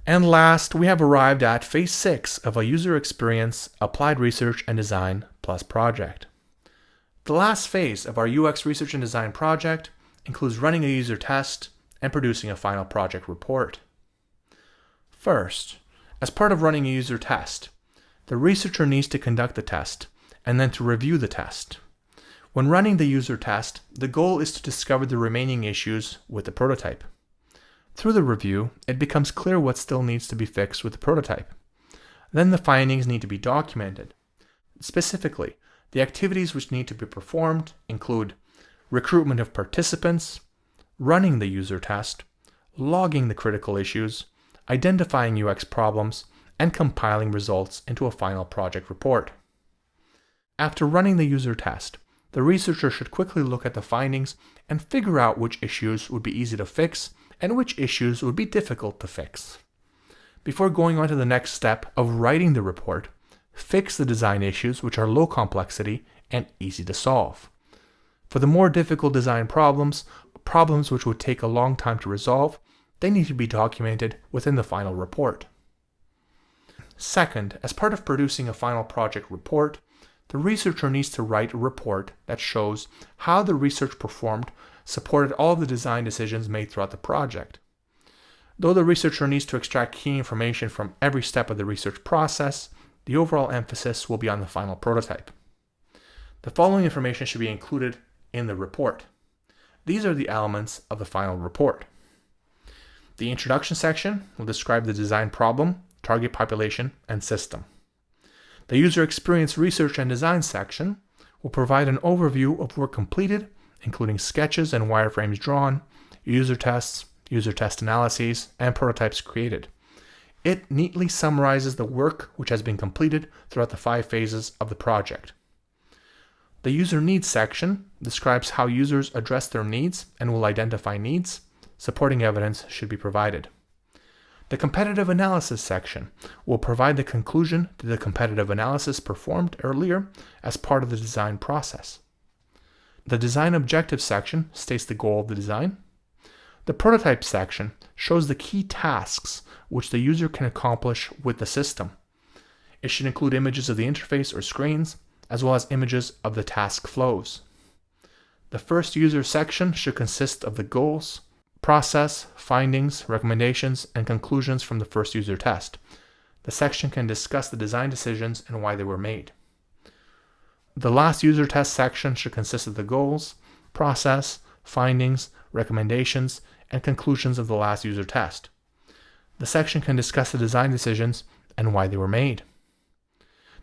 And last, we have arrived at phase 6 of a user experience, applied research and design plus project. The last phase of our UX research and design project includes running a user test and producing a final project report. First, as part of running a user test, the researcher needs to conduct the test and then to review the test. When running the user test, the goal is to discover the remaining issues with the prototype. Through the review, it becomes clear what still needs to be fixed with the prototype. Then the findings need to be documented. Specifically, the activities which need to be performed include recruitment of participants, running the user test, logging the critical issues, identifying UX problems, and compiling results into a final project report. After running the user test, the researcher should quickly look at the findings and figure out which issues would be easy to fix and which issues would be difficult to fix. Before going on to the next step of writing the report, fix the design issues which are low complexity and easy to solve. For the more difficult design problems which would take a long time to resolve, they need to be documented within the final report. Second, as part of producing a final project report, the researcher needs to write a report that shows how the research performed supported all of the design decisions made throughout the project. Though the researcher needs to extract key information from every step of the research process, the overall emphasis will be on the final prototype. The following information should be included in the report. These are the elements of the final report. The introduction section will describe the design problem, target population, and system. The user experience research and design section will provide an overview of work completed, including sketches and wireframes drawn, user tests, user test analyses, and prototypes created. It neatly summarizes the work which has been completed throughout the 5 phases of the project. The user needs section describes how users address their needs and will identify needs. Supporting evidence should be provided. The competitive analysis section will provide the conclusion to the competitive analysis performed earlier as part of the design process. The design objective section states the goal of the design. The prototype section shows the key tasks which the user can accomplish with the system. It should include images of the interface or screens, as well as images of the task flows. The first user section should consist of the goals, process, findings, recommendations, and conclusions from the first user test. The section can discuss the design decisions and why they were made. The last user test section should consist of the goals, process, findings, recommendations, and conclusions of the last user test. The section can discuss the design decisions and why they were made.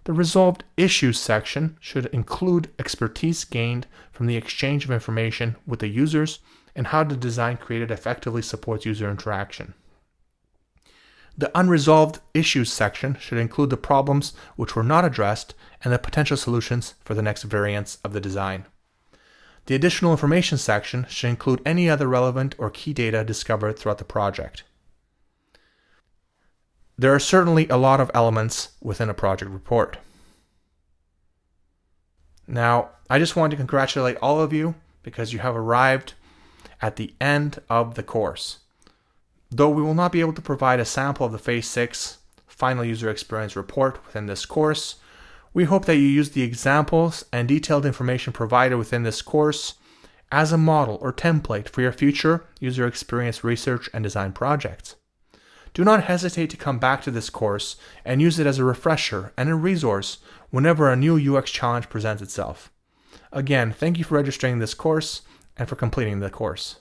The resolved issues section should include expertise gained from the exchange of information with the users and how the design created effectively supports user interaction. The unresolved issues section should include the problems which were not addressed and the potential solutions for the next variants of the design. The additional information section should include any other relevant or key data discovered throughout the project. There are certainly a lot of elements within a project report. Now, I just want to congratulate all of you because you have arrived at the end of the course. Though we will not be able to provide a sample of the Phase 6 Final User Experience Report within this course, we hope that you use the examples and detailed information provided within this course as a model or template for your future user experience research and design projects. Do not hesitate to come back to this course and use it as a refresher and a resource whenever a new UX challenge presents itself. Again, thank you for registering this course and for completing the course.